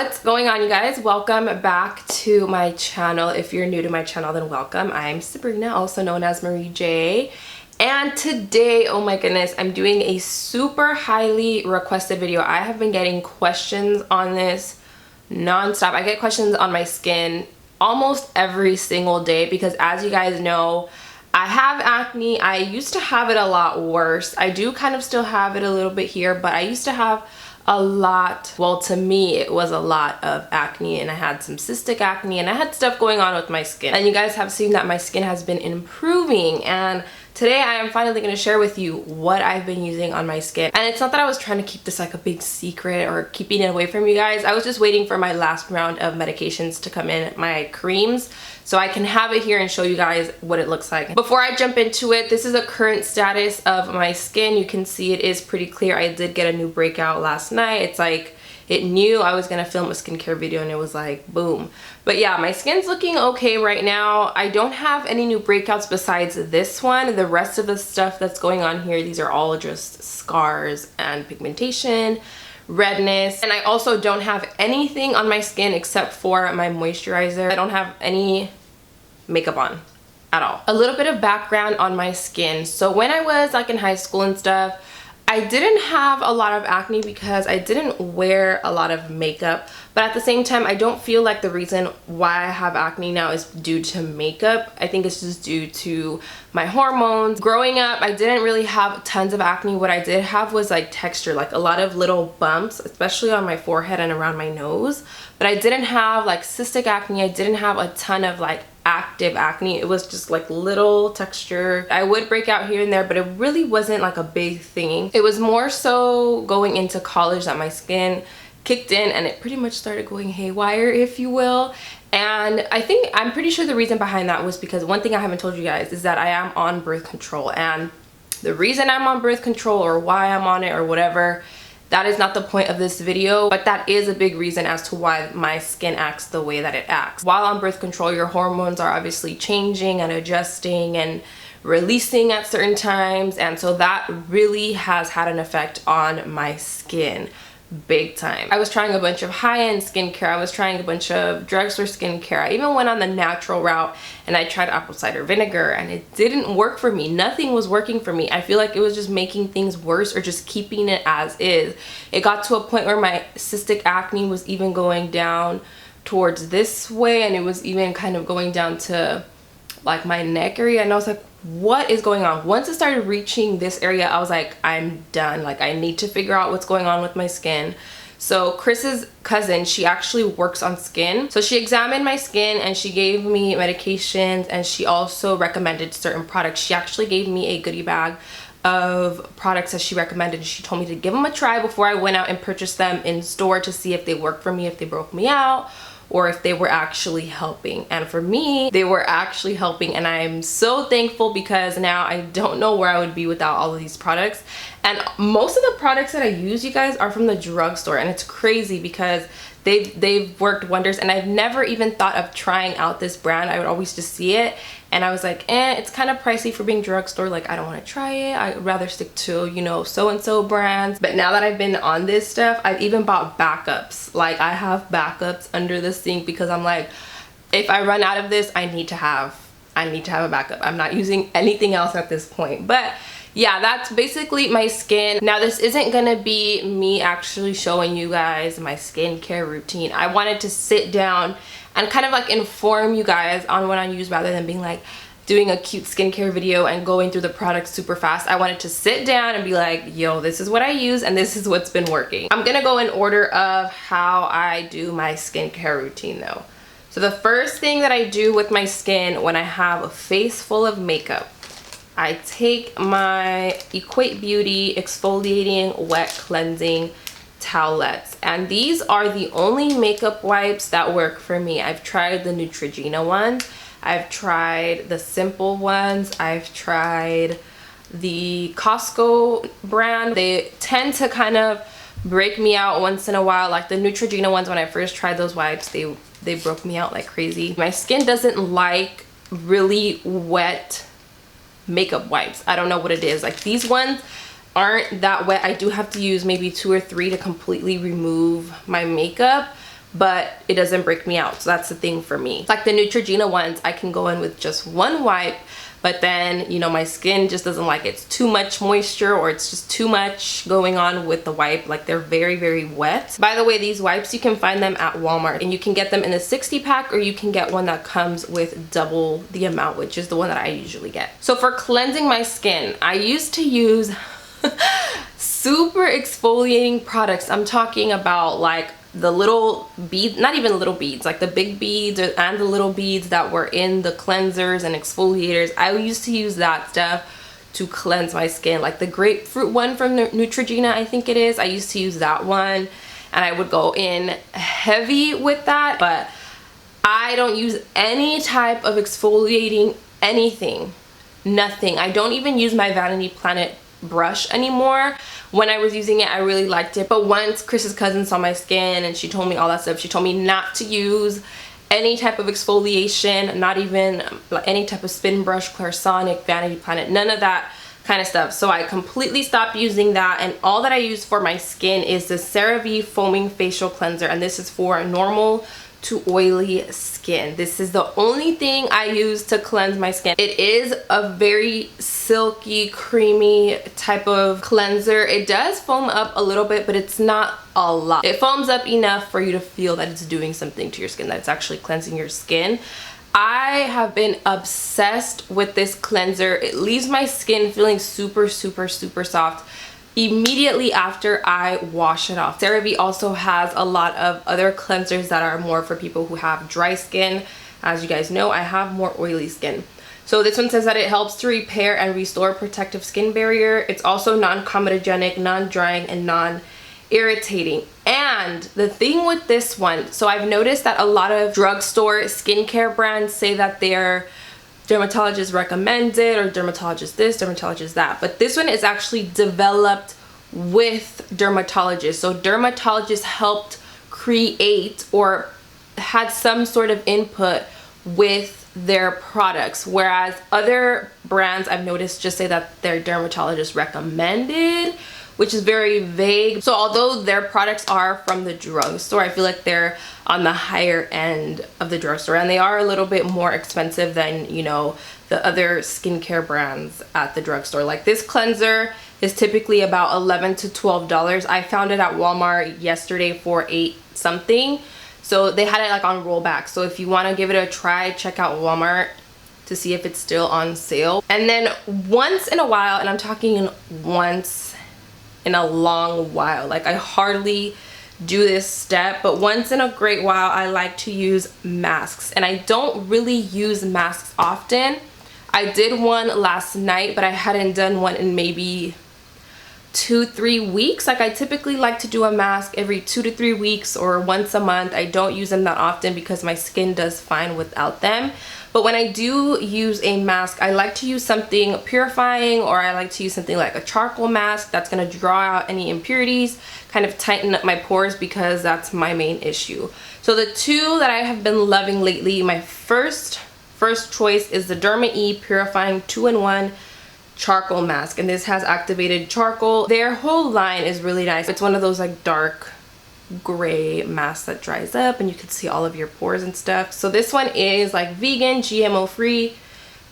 What's going on, you guys? Welcome back to my channel. If you're new to my channel, then welcome. I'm Sabrina, also known as Marie and today, oh my goodness, I'm doing a super highly requested video. I have been getting questions on this non-stop. I get questions on my skin almost every single day because, as you guys know, I have acne. I used to have it a lot worse. I do kind of still have it a little bit here, but I used to have a lot, well, to me it was a lot of acne, and I had some cystic acne, and I had stuff going on with my skin, and you guys have seen that my skin has been improving. And today I am finally going to share with you what I've been using on my skin. And it's not that I was trying to keep this like a big secret or keeping it away from you guys. I was just waiting for my last round of medications to come in, my creams, so I can have it here and show you guys what it looks like. Before I jump into it, this is a current status of my skin. You can see it is pretty clear. I did get a new breakout last night. It's like it knew I was gonna film a skincare video and it was like boom. But yeah, my skin's looking okay right now. I don't have any new breakouts besides this one. The rest of the stuff that's going on here, these are all just scars and pigmentation, redness. And I also don't have anything on my skin except for my moisturizer. I don't have any makeup on at all. A little bit of background on my skin. So when I was like in high school and stuff, I didn't have a lot of acne because I didn't wear a lot of makeup, but at the same time, I don't feel like the reason why I have acne now is due to makeup. I think it's just due to my hormones. Growing up, I didn't really have tons of acne. What I did have was like texture, like a lot of little bumps, especially on my forehead and around my nose, but I didn't have like cystic acne. I didn't have a ton of like active acne. It was just like little texture. I would break out here and there, but it really wasn't like a big thing. It was more so going into college that my skin kicked in and it pretty much started going haywire, if you will. And I'm pretty sure the reason behind that was because one thing I haven't told you guys is that I am on birth control, and the reason I'm on birth control or why I'm on it or whatever, that is not the point of this video, but that is a big reason as to why my skin acts the way that it acts. While on birth control, your hormones are obviously changing and adjusting and releasing at certain times, and so that really has had an effect on my skin big time. I was trying a bunch of high-end skincare. I was trying a bunch of drugstore skincare. I even went on the natural route and I tried apple cider vinegar and it didn't work for me. Nothing was working for me. I feel like it was just making things worse or just keeping it as is. It got to a point where my cystic acne was even going down towards this way, and it was even kind of going down to like my neck area, and I was like, what is going on? Once it started reaching this area, I was like, I'm done. Like, I need to figure out what's going on with my skin. So Chris's cousin, she actually works on skin, so she examined my skin and she gave me medications, and she also recommended certain products. She actually gave me a goodie bag of products that she recommended. She told me to give them a try before I went out and purchased them in store to see if they worked for me, if they broke me out, or if they were actually helping. And for me, they were actually helping, and I'm so thankful because now I don't know where I would be without all of these products. And most of the products that I use, you guys, are from the drugstore, and it's crazy because they've worked wonders. And I've never even thought of trying out this brand. I would always just see it and I was like, it's kind of pricey for being drugstore. Like, I don't want to try it. I'd rather stick to, you know, so-and-so brands. But now that I've been on this stuff, I've even bought backups. Like, I have backups under the sink because I'm like, if I run out of this, I need to have a backup. I'm not using anything else at this point. But yeah, that's basically my skin. Now, this isn't gonna be me actually showing you guys my skincare routine. I wanted to sit down and kind of like inform you guys on what I use rather than being like doing a cute skincare video and going through the products super fast. I wanted to sit down and be like, yo, this is what I use and this is what's been working. I'm gonna go in order of how I do my skincare routine though. So the first thing that I do with my skin when I have a face full of makeup, I take my Equate Beauty exfoliating wet cleansing towelettes, and these are the only makeup wipes that work for me. I've tried the Neutrogena ones, I've tried the simple ones, I've tried the Costco brand. They tend to kind of break me out once in a while. Like the Neutrogena ones, when I first tried those wipes, they broke me out like crazy. My skin doesn't like really wet makeup wipes. I don't know what it is. Like, these ones aren't that wet. I do have to use maybe 2 or 3 to completely remove my makeup, but it doesn't break me out. So that's the thing for me. Like the Neutrogena ones, I can go in with just one wipe, but then, you know, my skin just doesn't like it. It's too much moisture, or it's just too much going on with the wipe. Like they're very, very wet. By the way, these wipes, you can find them at Walmart, and you can get them in a 60 pack, or you can get one that comes with double the amount, which is the one that I usually get. So for cleansing my skin, I used to use super exfoliating products. I'm talking about like the little beads, not even little beads, like the big beads and the little beads that were in the cleansers and exfoliators. I used to use that stuff to cleanse my skin, like the grapefruit one from Neutrogena, I think it is. I used to use that one, and I would go in heavy with that, but I don't use any type of exfoliating anything, nothing. I don't even use my Vanity Planet brush anymore. When I was using it, I really liked it, but once Chris's cousin saw my skin and she told me all that stuff, she told me not to use any type of exfoliation, not even any type of spin brush, Clarisonic, Vanity Planet, none of that kind of stuff. So I completely stopped using that, and all that I use for my skin is the CeraVe Foaming Facial Cleanser, and this is for normal to oily skin. This is the only thing I use to cleanse my skin. It is a very silky, creamy type of cleanser. It does foam up a little bit, but it's not a lot. It foams up enough for you to feel that it's doing something to your skin, that it's actually cleansing your skin. I have been obsessed with this cleanser. It leaves my skin feeling super, super, super soft immediately after I wash it off. CeraVe also has a lot of other cleansers that are more for people who have dry skin. As you guys know, I have more oily skin. So this one says that it helps to repair and restore protective skin barrier. It's also non-comedogenic, non-drying, and non-irritating. And the thing with this one, so I've noticed that a lot of drugstore skincare brands say that they're dermatologist recommended, or dermatologist this, dermatologist that, but this one is actually developed with dermatologists. So dermatologists helped create or had some sort of input with their products, whereas other brands I've noticed just say that they're dermatologist recommended, which is very vague. So although their products are from the drugstore, I feel like they're on the higher end of the drugstore, and they are a little bit more expensive than, you know, the other skincare brands at the drugstore. Like this cleanser is typically about $11 to $12. I found it at Walmart yesterday for $8 something. So they had it like on rollback. So if you want to give it a try, check out Walmart to see if it's still on sale. And then once in a while, and I'm talking once in a long while, like I hardly do this step, but once in a great while I like to use masks, and I don't really use masks often. I did one last night, but I hadn't done one in maybe 2-3 weeks. Like I typically like to do a mask every 2 to 3 weeks or once a month. I don't use them that often because my skin does fine without them. But when I do use a mask, I like to use something purifying, or I like to use something like a charcoal mask that's going to draw out any impurities, kind of tighten up my pores, because that's my main issue. So the two that I have been loving lately, my first choice is the Derma E Purifying 2-in-1 Charcoal Mask, and this has activated charcoal. Their whole line is really nice. It's one of those like dark gray mask that dries up and you can see all of your pores and stuff. So this one is like vegan, GMO free,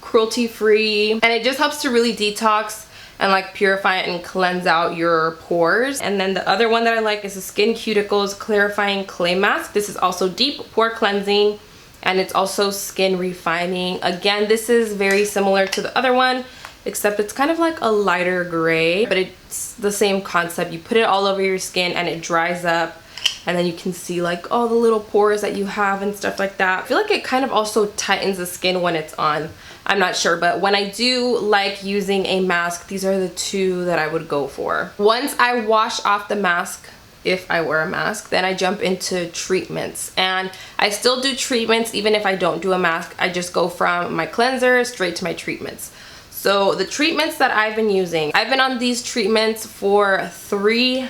cruelty free, and it just helps to really detox and like purify and cleanse out your pores. And then the other one that I like is the SkinCeuticals Clarifying Clay Mask. This is also deep pore cleansing, and it's also skin refining. Again, this is very similar to the other one, except it's kind of like a lighter gray, but it's the same concept. You put it all over your skin and it dries up, and then you can see like all the little pores that you have and stuff like that. I feel like it kind of also tightens the skin when it's on. I'm not sure, but when I do like using a mask, these are the two that I would go for. Once I wash off the mask, if I wear a mask, then I jump into treatments. And I still do treatments even if I don't do a mask. I just go from my cleanser straight to my treatments. So the treatments that I've been using, I've been on these treatments for 3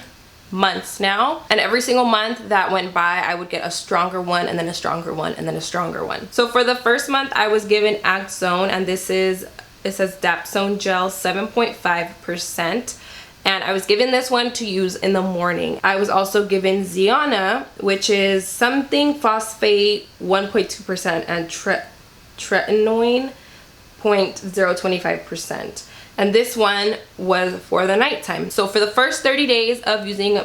months now, and every single month that went by I would get a stronger one, and then a stronger one, and then a stronger one. So for the first month I was given Axone, and this is, it says Dapsone Gel 7.5%, And I was given this one to use in the morning. I was also given Ziana, which is something phosphate 1.2% and tretinoin 0.025%. And this one was for the nighttime. So for the first 30 days of using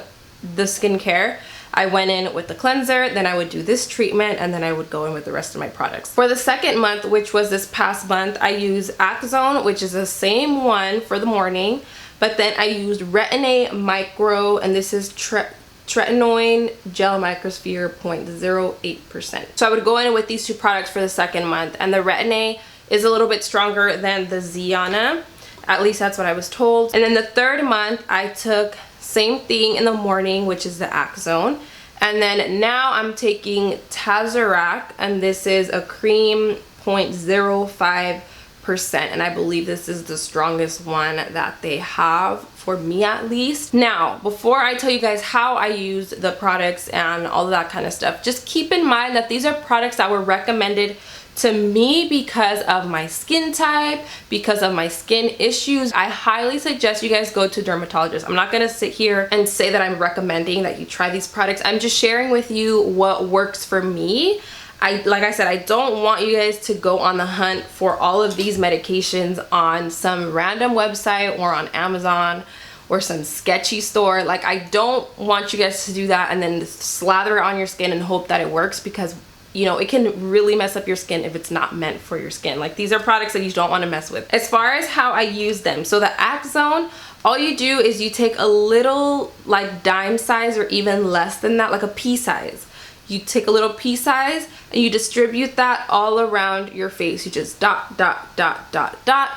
the skincare, I went in with the cleanser, then I would do this treatment, and then I would go in with the rest of my products. For the second month, which was this past month, I used Acne, which is the same one for the morning, but then I used Retin-A Micro, and this is tretinoin gel microsphere 0.08%. So I would go in with these two products for the second month, and the Retin-A is a little bit stronger than the Ziana. At least that's what I was told. And then the third month, I took same thing in the morning, which is the Acne. And then now I'm taking Tazarac, and this is a cream 0.05%. And I believe this is the strongest one that they have, for me at least. Now, before I tell you guys how I use the products and all of that kind of stuff, just keep in mind that these are products that were recommended to me because of my skin type, because of my skin issues. I highly suggest you guys go to a dermatologist. I'm not gonna sit here and say that I'm recommending that you try these products. I'm just sharing with you what works for me. Like I said, I don't want you guys to go on the hunt for all of these medications on some random website or on Amazon or some sketchy store. Like, I don't want you guys to do that and then slather it on your skin and hope that it works, because you know, it can really mess up your skin if it's not meant for your skin. Like, these are products that you don't want to mess with. As far as how I use them, so the Acne, all you do is you take a little like dime size or even less than that, like a pea size. You take a little pea size and you distribute that all around your face. You just dot, dot, dot, dot, dot,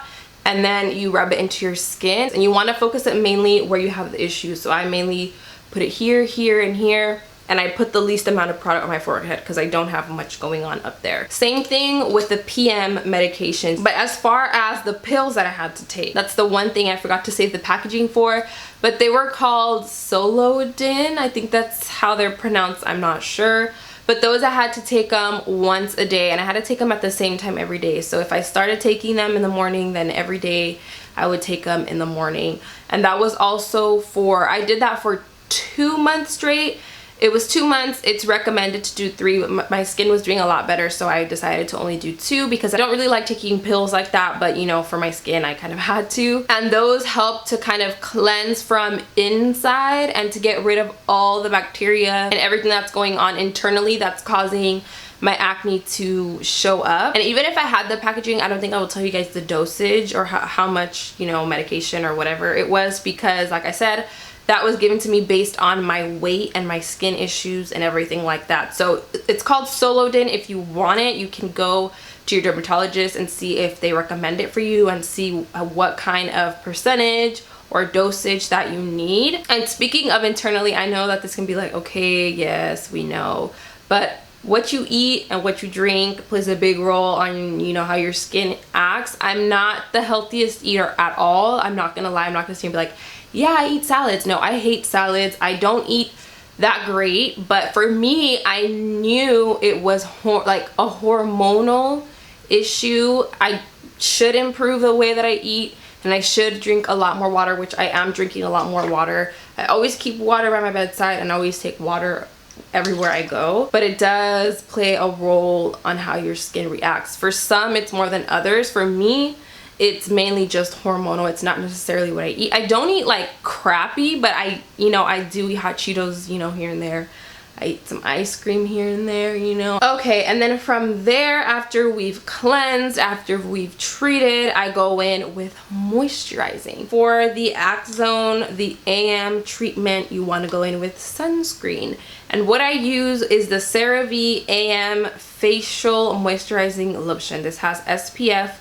and then you rub it into your skin. And you want to focus it mainly where you have the issues. So I mainly put it here, here, and here. And I put the least amount of product on my forehead because I don't have much going on up there. Same thing with the PM medications. But as far as the pills that I had to take, that's the one thing I forgot to save the packaging for. But they were called Solodin. I think that's how they're pronounced. I'm not sure. But those, I had to take them once a day, and I had to take them at the same time every day. So if I started taking them in the morning, then every day I would take them in the morning. And that was also for, I did that for 2 months straight. It was 2 months. It's recommended to do 3, but my skin was doing a lot better, so I decided to only do 2 because I don't really like taking pills like that, but you know, for my skin I kind of had to. And those help to kind of cleanse from inside and to get rid of all the bacteria and everything that's going on internally that's causing my acne to show up. And even if I had the packaging, I don't think I will tell you guys the dosage or how much, you know, medication or whatever it was, because like I said, that was given to me based on my weight and my skin issues and everything like that. So it's called Solodin. If you want it, you can go to your dermatologist and see if they recommend it for you and see what kind of percentage or dosage that you need. And speaking of internally, I know that this can be like, okay, yes, we know, but what you eat and what you drink plays a big role on, you know, how your skin acts. I'm not the healthiest eater at all. I'm not gonna lie. I'm not gonna say, be like, yeah, I eat salads. No, I hate salads. I don't eat that great. But for me, I knew it was like a hormonal issue. I should improve the way that I eat, and I should drink a lot more water, which I am drinking a lot more water. I always keep water by my bedside and always take water everywhere I go, but it does play a role on how your skin reacts. For some, it's more than others. For me, it's mainly just hormonal. It's not necessarily what I eat. I don't eat like crappy, but I do eat hot Cheetos, you know, here and there. I eat some ice cream here and there, you know. Okay, and then from there, after we've cleansed, after we've treated, I go in with moisturizing. For the Acne, the AM treatment, you want to go in with sunscreen. And what I use is the CeraVe AM Facial Moisturizing Lotion. This has SPF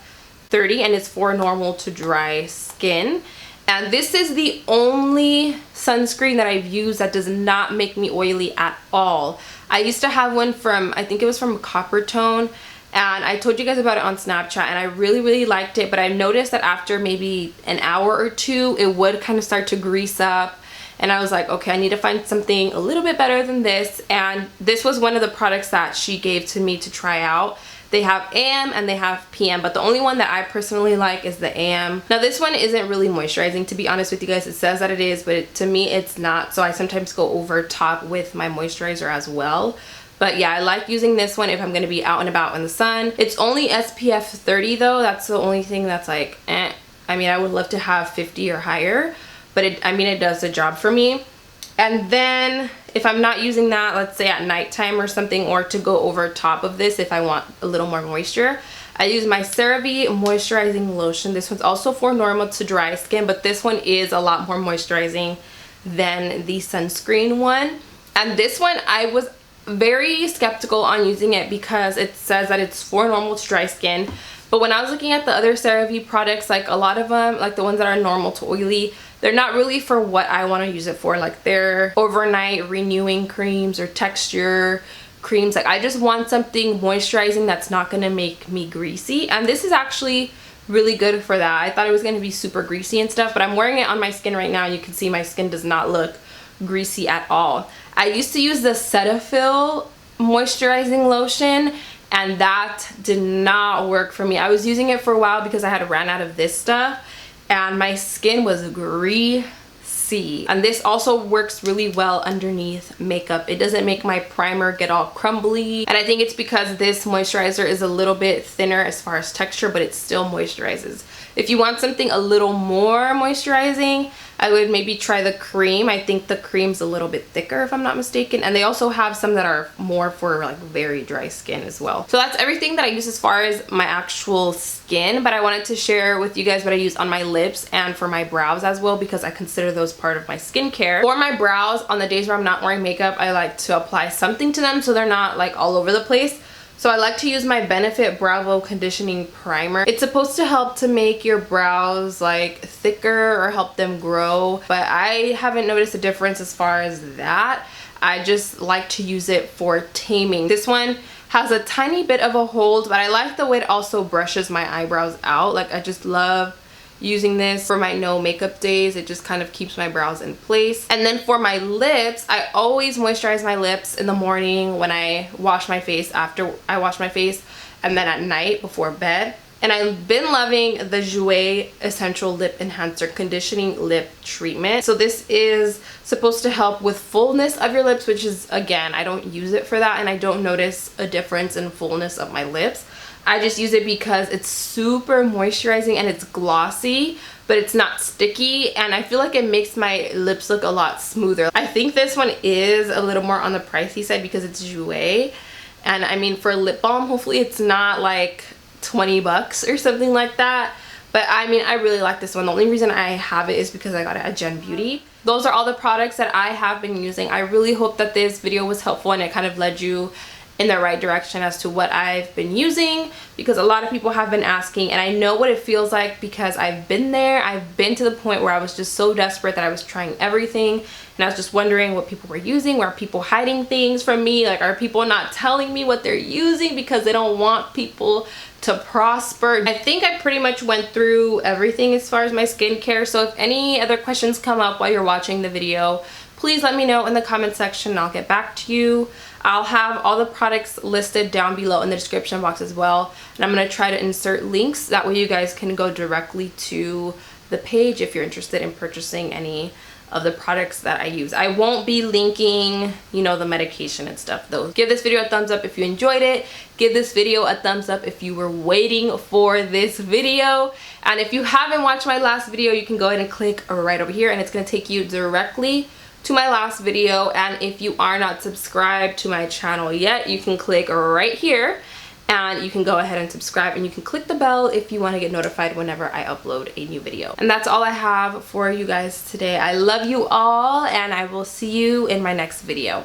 30 and it's for normal to dry skin. And this is the only sunscreen that I've used that does not make me oily at all. I used to have one from, I think it was from Copper Tone, and I told you guys about it on Snapchat, and I really liked it, but I noticed that after maybe an hour or two, it would kind of start to grease up. And I was like, okay, I need to find something a little bit better than this. And this was one of the products that she gave to me to try out. They have AM and they have PM, but the only one that I personally like is the AM. Now this one isn't really moisturizing, to be honest with you guys. It says that it is, but to me it's not, so I sometimes go over top with my moisturizer as well. But yeah, I like using this one if I'm going to be out and about in the sun. It's only SPF 30 though. That's the only thing that's like, eh. I mean, I would love to have 50 or higher, but I mean, it does the job for me. And then if I'm not using that, let's say at nighttime or something, or to go over top of this if I want a little more moisture, I use my CeraVe Moisturizing Lotion. This one's also for normal to dry skin, but this one is a lot more moisturizing than the sunscreen one. And this one, I was very skeptical on using it because it says that it's for normal to dry skin. But when I was looking at the other CeraVe products, like a lot of them, like the ones that are normal to oily, they're not really for what I want to use it for. Like they're overnight renewing creams or texture creams. Like I just want something moisturizing that's not going to make me greasy. And this is actually really good for that. I thought it was going to be super greasy and stuff, but I'm wearing it on my skin right now. You can see my skin does not look greasy at all. I used to use the Cetaphil moisturizing lotion, and that did not work for me. I was using it for a while because I had ran out of this stuff, and my skin was greasy. And this also works really well underneath makeup. It doesn't make my primer get all crumbly, and I think it's because this moisturizer is a little bit thinner as far as texture, but it still moisturizes. If you want something a little more moisturizing, I would maybe try the cream. I think the cream's a little bit thicker if I'm not mistaken. And they also have some that are more for like very dry skin as well. So that's everything that I use as far as my actual skin, but I wanted to share with you guys what I use on my lips and for my brows as well, because I consider those part of my skincare. For my brows, on the days where I'm not wearing makeup, I like to apply something to them so they're not like all over the place. So I like to use my Benefit Brow Conditioning Primer. It's supposed to help to make your brows like thicker or help them grow, but I haven't noticed a difference as far as that. I just like to use it for taming. This one has a tiny bit of a hold, but I like the way it also brushes my eyebrows out. Like I just love using this for my no makeup days. It just kind of keeps my brows in place. And then for my lips, I always moisturize my lips in the morning when I wash my face, after I wash my face, and then at night before bed. And I've been loving the Jouer Essential Lip Enhancer Conditioning Lip Treatment. So this is supposed to help with fullness of your lips, which is, again, I don't use it for that, and I don't notice a difference in fullness of my lips. I just use it because it's super moisturizing and it's glossy, but it's not sticky, and I feel like it makes my lips look a lot smoother. I think this one is a little more on the pricey side because it's Jouer, and I mean, for lip balm, hopefully it's not like 20 bucks or something like that. But I mean, I really like this one. The only reason I have it is because I got it at Gen Beauty. Those are all the products that I have been using. I really hope that this video was helpful and it kind of led you in the right direction as to what I've been using, because a lot of people have been asking, and I know what it feels like because I've been there. I've been to the point where I was just so desperate that I was trying everything, and I was just wondering what people were using. Were people hiding things from me? Like, are people not telling me what they're using because they don't want people to prosper? I think I pretty much went through everything as far as my skincare. So if any other questions come up while you're watching the video, please let me know in the comment section and I'll get back to you. I'll have all the products listed down below in the description box as well, and I'm going to try to insert links, that way you guys can go directly to the page if you're interested in purchasing any of the products that I use. I won't be linking, you know, the medication and stuff though. Give this video a thumbs up if you enjoyed it. Give this video a thumbs up if you were waiting for this video. And if you haven't watched my last video, you can go ahead and click right over here and it's going to take you directly to my last video. And if you are not subscribed to my channel yet, you can click right here and you can go ahead and subscribe, and you can click the bell if you want to get notified whenever I upload a new video. And that's all I have for you guys today. I love you all, and I will see you in my next video.